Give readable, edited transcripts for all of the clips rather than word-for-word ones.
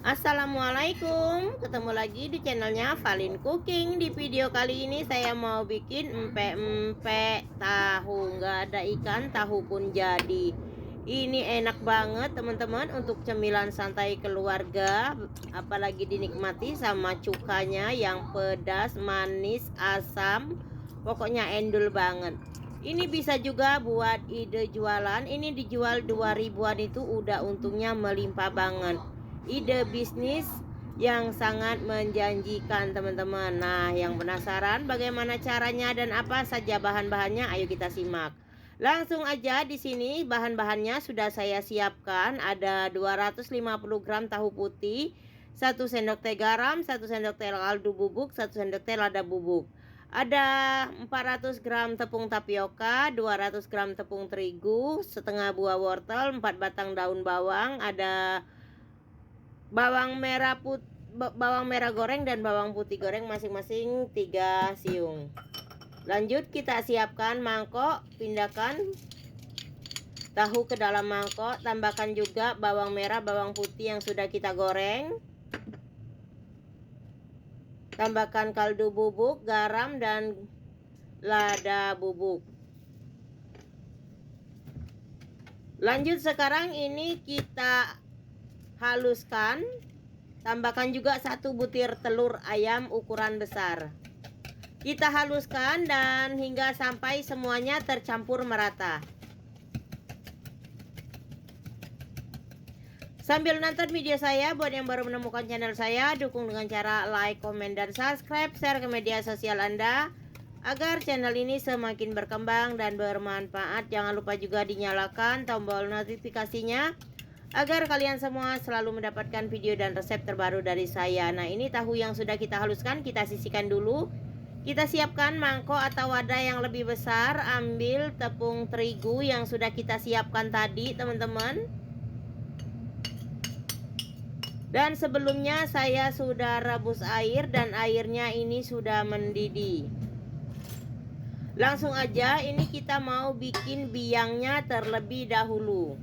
Assalamualaikum, ketemu lagi di channelnya Valin Cooking. Di video kali ini saya mau bikin empek-empek tahu, nggak ada ikan, tahu pun jadi. Ini enak banget teman-teman untuk cemilan santai keluarga, apalagi dinikmati sama cukanya yang pedas, manis, asam, pokoknya endul banget. Ini bisa juga buat ide jualan. Ini dijual 2000-an itu udah untungnya melimpah banget. Ide bisnis yang sangat menjanjikan teman-teman. Nah, yang penasaran bagaimana caranya dan apa saja bahan-bahannya? Ayo kita simak. Langsung aja, di sini bahan-bahannya sudah saya siapkan. Ada 250 gram tahu putih, 1 sendok teh garam, 1 sendok teh kaldu bubuk, 1 sendok teh lada bubuk. Ada 400 gram tepung tapioka, 200 gram tepung terigu, setengah buah wortel, 4 batang daun bawang, ada bawang merah goreng dan bawang putih goreng masing-masing 3 siung. Lanjut kita siapkan mangkok, pindahkan tahu ke dalam mangkok, tambahkan juga bawang merah, bawang putih yang sudah kita goreng. Tambahkan kaldu bubuk, garam dan lada bubuk. Lanjut sekarang ini kita haluskan. Tambahkan juga 1 butir telur ayam ukuran besar. Kita haluskan dan hingga sampai semuanya tercampur merata. Sambil nonton video saya, buat yang baru menemukan channel saya, dukung dengan cara like, komen, dan subscribe, share ke media sosial Anda agar channel ini semakin berkembang dan bermanfaat. Jangan lupa juga dinyalakan tombol notifikasinya agar kalian semua selalu mendapatkan video dan resep terbaru dari saya. Nah, ini tahu yang sudah kita haluskan, kita sisihkan dulu. Kita siapkan mangkok atau wadah yang lebih besar. Ambil tepung terigu yang sudah kita siapkan tadi, teman-teman. Dan sebelumnya saya sudah rebus air dan airnya ini sudah mendidih. Langsung aja, ini kita mau bikin biangnya terlebih dahulu.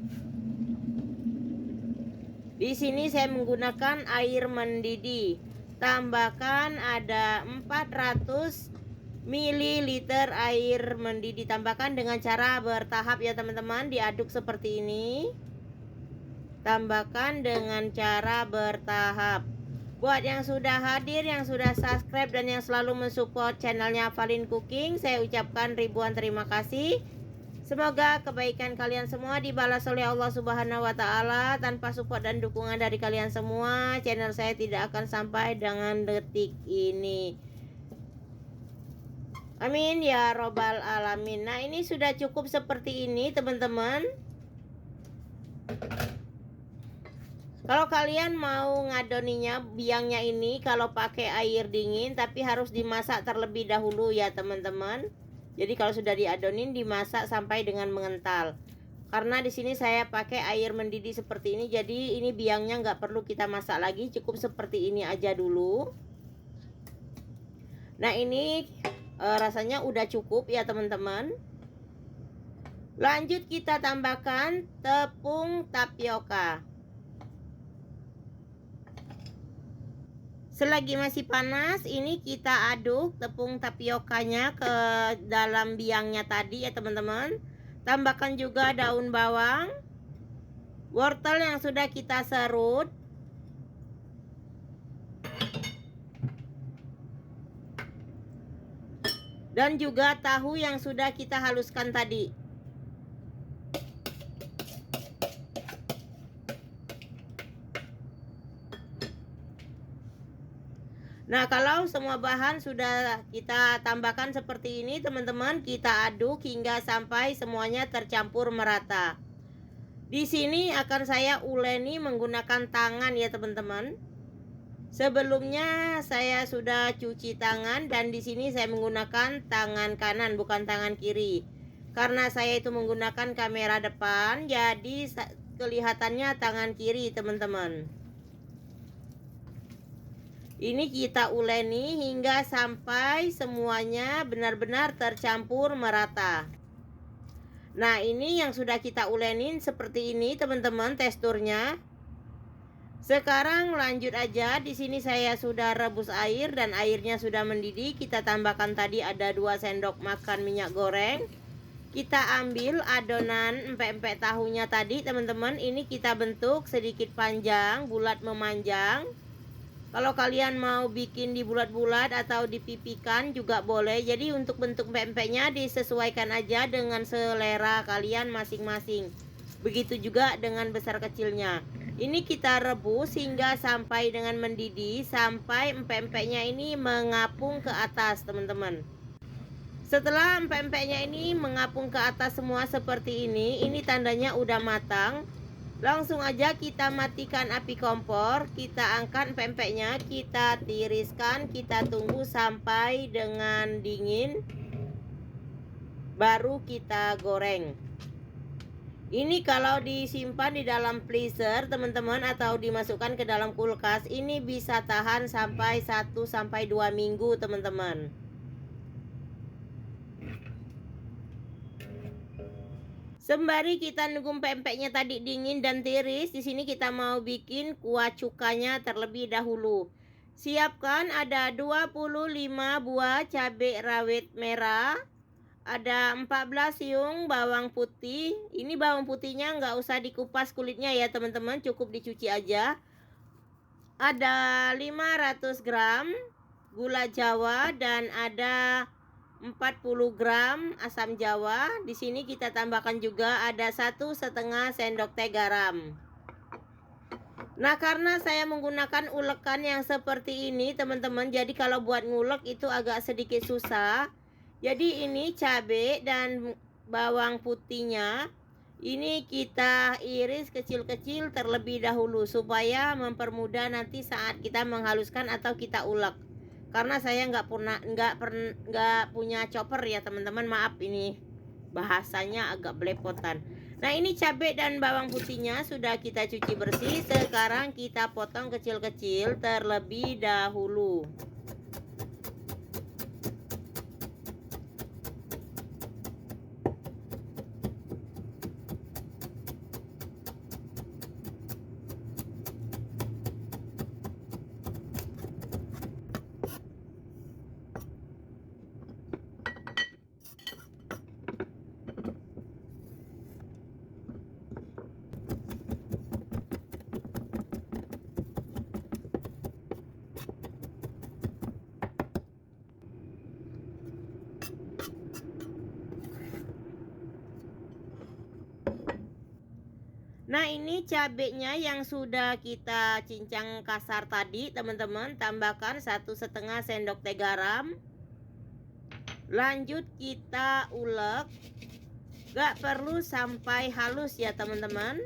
Di sini saya menggunakan air mendidih. Tambahkan ada 400 ml air mendidih. Tambahkan dengan cara bertahap ya teman-teman. Diaduk seperti ini. Tambahkan dengan cara bertahap. Buat yang sudah hadir, yang sudah subscribe dan yang selalu mensupport channelnya Valin Cooking, saya ucapkan ribuan terima kasih. Semoga kebaikan kalian semua dibalas oleh Allah Subhanahu wa Ta'ala. Tanpa support dan dukungan dari kalian semua, channel saya tidak akan sampai dengan detik ini. Amin ya robbal alamin. Nah, ini sudah cukup seperti ini teman-teman. Kalau kalian mau ngadoninya, biangnya ini kalau pakai air dingin, tapi harus dimasak terlebih dahulu ya teman-teman. Jadi kalau sudah diadonin, dimasak sampai dengan mengental. Karena di sini saya pakai air mendidih seperti ini, jadi ini biangnya nggak perlu kita masak lagi, cukup seperti ini aja dulu. Nah, ini rasanya udah cukup ya teman-teman. Lanjut kita tambahkan tepung tapioka. Selagi masih panas, ini kita aduk tepung tapiokanya ke dalam biangnya tadi ya teman-teman. Tambahkan juga daun bawang, wortel yang sudah kita serut, dan juga tahu yang sudah kita haluskan tadi. Nah, kalau semua bahan sudah kita tambahkan seperti ini teman-teman, kita aduk hingga sampai semuanya tercampur merata. Di sini akan saya uleni menggunakan tangan ya teman-teman. Sebelumnya saya sudah cuci tangan dan di sini saya menggunakan tangan kanan bukan tangan kiri. Karena saya itu menggunakan kamera depan, jadi kelihatannya tangan kiri teman-teman. Ini kita uleni hingga sampai semuanya benar-benar tercampur merata. Nah, ini yang sudah kita ulenin seperti ini teman-teman teksturnya. Sekarang lanjut aja. Di sini saya sudah rebus air dan airnya sudah mendidih. Kita tambahkan tadi ada 2 sendok makan minyak goreng. Kita ambil adonan empek-empek tahunya tadi teman-teman. Ini kita bentuk sedikit panjang, bulat memanjang. Kalau kalian mau bikin di bulat-bulat atau dipipikan juga boleh. Jadi untuk bentuk empek-empeknya disesuaikan aja dengan selera kalian masing-masing. Begitu juga dengan besar kecilnya. Ini kita rebus hingga sampai dengan mendidih, sampai empek-empeknya ini mengapung ke atas teman-teman. Setelah empek-empeknya ini mengapung ke atas semua seperti ini tandanya udah matang. Langsung aja kita matikan api kompor, kita angkat empek-empeknya, kita tiriskan, kita tunggu sampai dengan dingin, baru kita goreng. Ini kalau disimpan di dalam freezer teman-teman atau dimasukkan ke dalam kulkas, ini bisa tahan sampai 1-2 minggu teman-teman. Sembari kita nunggu pempeknya tadi dingin dan tiris, di sini kita mau bikin kuah cukanya terlebih dahulu. Siapkan ada 25 buah cabai rawit merah, ada 14 siung bawang putih. Ini bawang putihnya nggak usah dikupas kulitnya ya teman-teman, cukup dicuci aja. Ada 500 gram gula jawa dan ada 40 gram asam jawa. Di sini kita tambahkan juga ada 1,5 sendok teh garam. Nah, karena saya menggunakan ulekan yang seperti ini teman-teman, jadi kalau buat ngulek itu agak sedikit susah. Jadi ini cabai dan bawang putihnya ini kita iris kecil-kecil terlebih dahulu supaya mempermudah nanti saat kita menghaluskan atau kita ulek. Karena saya nggak punya chopper ya teman-teman, maaf ini bahasanya agak belepotan. Nah, ini cabai dan bawang putihnya sudah kita cuci bersih. Sekarang kita potong kecil-kecil terlebih dahulu. Nah, ini cabenya yang sudah kita cincang kasar tadi teman-teman, tambahkan 1,5 sendok teh garam. Lanjut kita ulek, gak perlu sampai halus ya teman-teman.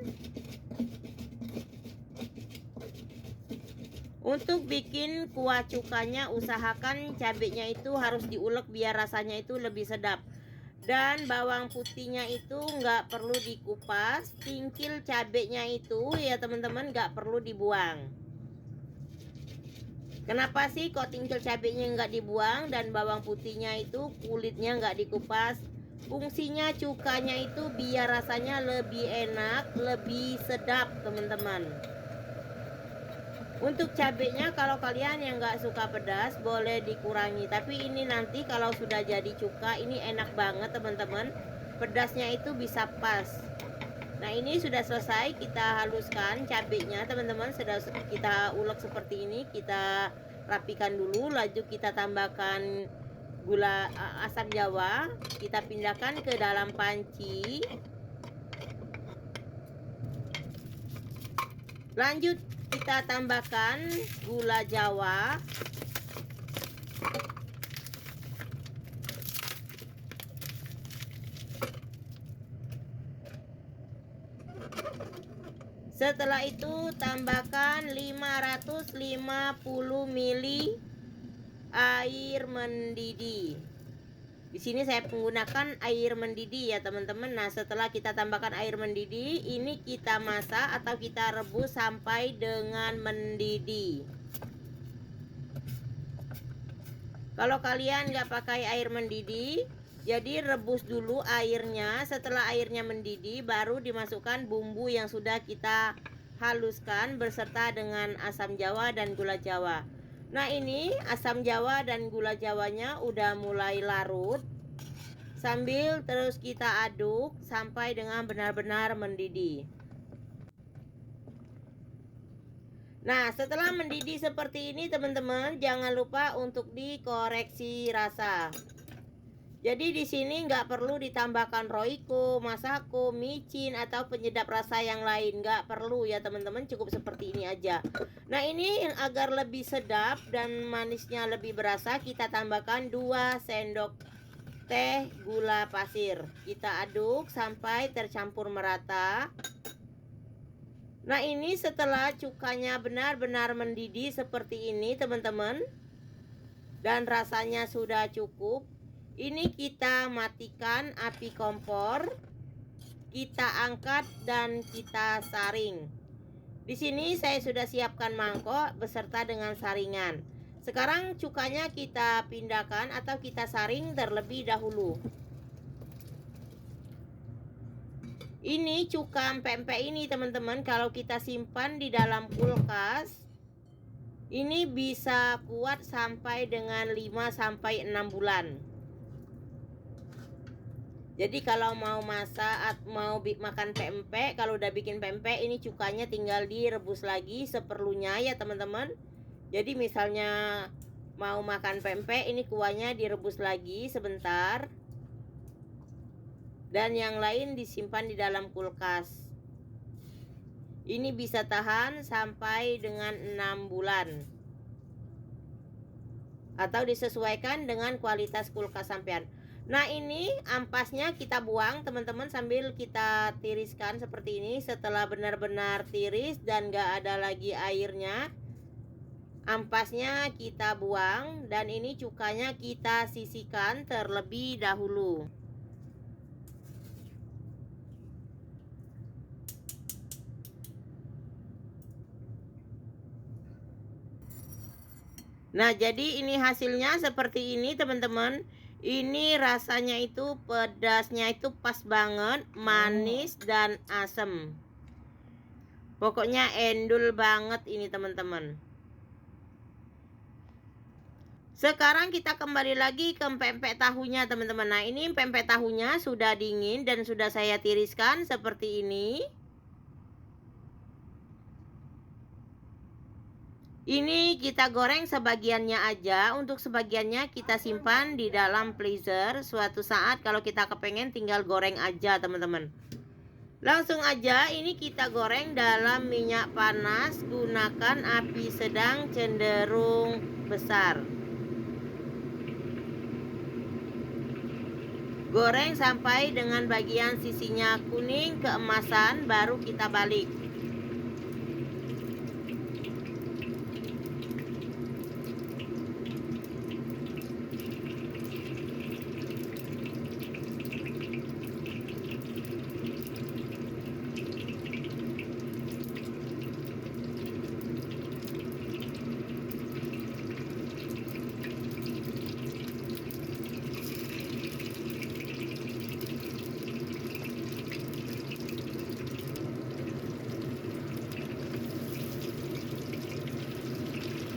Untuk bikin kuah cukanya usahakan cabenya itu harus diulek biar rasanya itu lebih sedap. Dan bawang putihnya itu nggak perlu dikupas, tingkil cabenya itu ya teman-teman nggak perlu dibuang. Kenapa sih kok tingkil cabenya nggak dibuang dan bawang putihnya itu kulitnya nggak dikupas? Fungsinya cukanya itu biar rasanya lebih enak, lebih sedap teman-teman. Untuk cabenya kalau kalian yang nggak suka pedas boleh dikurangi, tapi ini nanti kalau sudah jadi cuka ini enak banget teman-teman, pedasnya itu bisa pas. Nah, ini sudah selesai kita haluskan cabenya teman-teman, sudah kita ulek seperti ini, kita rapikan dulu, lanjut kita tambahkan gula asam jawa, kita pindahkan ke dalam panci. Lanjut kita tambahkan gula jawa. Setelah itu tambahkan 550 ml air mendidih. Di sini saya menggunakan air mendidih ya teman-teman. Nah, setelah kita tambahkan air mendidih, ini kita masak atau kita rebus sampai dengan mendidih. Kalau kalian nggak pakai air mendidih, jadi rebus dulu airnya. Setelah airnya mendidih, baru dimasukkan bumbu yang sudah kita haluskan beserta dengan asam jawa dan gula jawa. Nah, ini asam jawa dan gula jawanya udah mulai larut. Sambil terus kita aduk sampai dengan benar-benar mendidih. Nah, setelah mendidih seperti ini teman-teman, jangan lupa untuk dikoreksi rasa. Jadi di sini nggak perlu ditambahkan Royco, Masako, micin atau penyedap rasa yang lain, nggak perlu ya teman-teman, cukup seperti ini aja. Nah, ini agar lebih sedap dan manisnya lebih berasa, kita tambahkan 2 sendok teh gula pasir. Kita aduk sampai tercampur merata. Nah, ini setelah cukanya benar-benar mendidih seperti ini teman-teman, dan rasanya sudah cukup, ini kita matikan api kompor, kita angkat dan kita saring. Di sini saya sudah siapkan mangkok beserta dengan saringan. Sekarang cukanya kita pindahkan atau kita saring terlebih dahulu. Ini cuka empek-empek ini teman-teman, kalau kita simpan di dalam kulkas, ini bisa kuat sampai dengan 5-6 bulan. Jadi kalau mau masak, mau makan pempek, kalau udah bikin pempek, ini cukanya tinggal direbus lagi seperlunya ya teman-teman. Jadi misalnya mau makan pempek, ini kuahnya direbus lagi sebentar. Dan yang lain disimpan di dalam kulkas. Ini bisa tahan sampai dengan 6 bulan. Atau disesuaikan dengan kualitas kulkas sampean. Nah, ini ampasnya kita buang teman-teman sambil kita tiriskan seperti ini. Setelah benar-benar tiris dan gak ada lagi airnya, ampasnya kita buang. Dan ini cukanya kita sisihkan terlebih dahulu. Nah, jadi ini hasilnya seperti ini teman-teman. Ini rasanya itu pedasnya itu pas banget, manis dan asem. Pokoknya endul banget ini teman-teman. Sekarang kita kembali lagi ke pempek tahunya teman-teman. Nah, ini pempek tahunya sudah dingin dan sudah saya tiriskan seperti ini. Ini kita goreng sebagiannya aja, untuk sebagiannya kita simpan di dalam freezer. Suatu saat kalau kita kepengen tinggal goreng aja teman-teman. Langsung aja ini kita goreng dalam minyak panas, gunakan api sedang cenderung besar. Goreng sampai dengan bagian sisinya kuning keemasan, baru kita balik.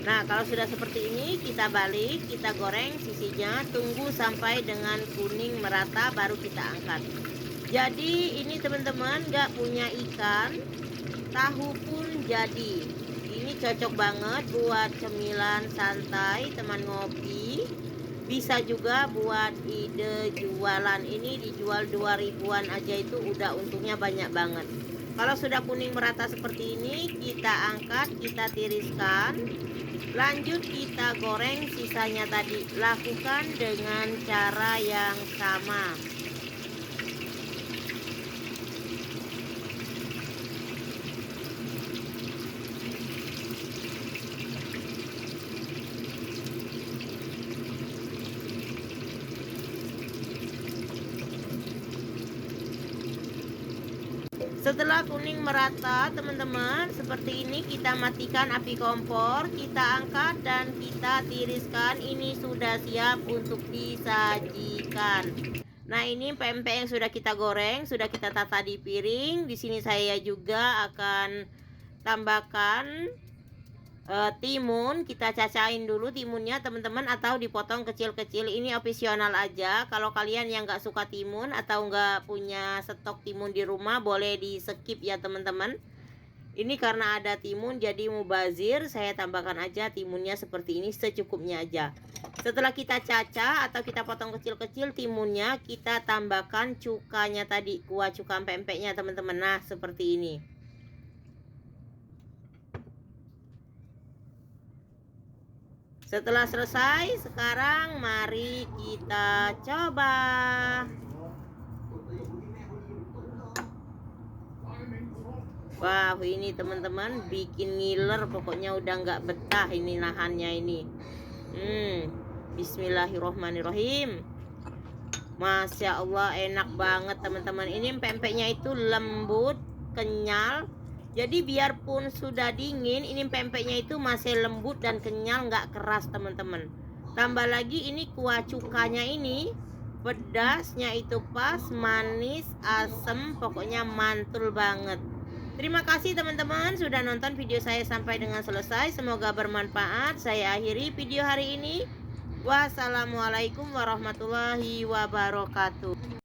Nah, kalau sudah seperti ini kita balik, kita goreng sisinya, tunggu sampai dengan kuning merata baru kita angkat. Jadi ini teman-teman gak punya ikan, tahu pun jadi. Ini cocok banget buat cemilan santai, teman ngopi. Bisa juga buat ide jualan, ini dijual 2.000-an aja itu udah untungnya banyak banget. Kalau sudah kuning merata seperti ini, kita angkat, kita tiriskan. Lanjut kita goreng sisanya tadi. Lakukan dengan cara yang sama. Setelah kuning merata teman-teman, seperti ini kita matikan api kompor, kita angkat dan kita tiriskan. Ini sudah siap untuk disajikan. Nah, ini pempek yang sudah kita goreng, sudah kita tata di piring. Di sini saya juga akan tambahkan timun. Kita cacain dulu timunnya teman-teman, atau dipotong kecil-kecil, ini opsional aja. Kalau kalian yang nggak suka timun atau nggak punya stok timun di rumah, boleh di skip ya teman-teman. Ini karena ada timun jadi mubazir, saya tambahkan aja timunnya seperti ini, secukupnya aja. Setelah kita cacah atau kita potong kecil-kecil timunnya, kita tambahkan cukanya tadi, kuah cuka empek-empeknya teman-teman. Nah seperti ini. Setelah selesai, sekarang mari kita coba. Wah, ini teman-teman bikin ngiler, pokoknya udah nggak betah ini nahannya ini. Bismillahirrohmanirrohim. Masya Allah, enak banget teman-teman. Ini pempeknya itu lembut, kenyal. Jadi biarpun sudah dingin, ini pempeknya itu masih lembut dan kenyal, nggak keras teman-teman. Tambah lagi ini kuah cukanya ini, pedasnya itu pas, manis, asem, pokoknya mantul banget. Terima kasih teman-teman sudah nonton video saya sampai dengan selesai. Semoga bermanfaat. Saya akhiri video hari ini. Wassalamualaikum warahmatullahi wabarakatuh.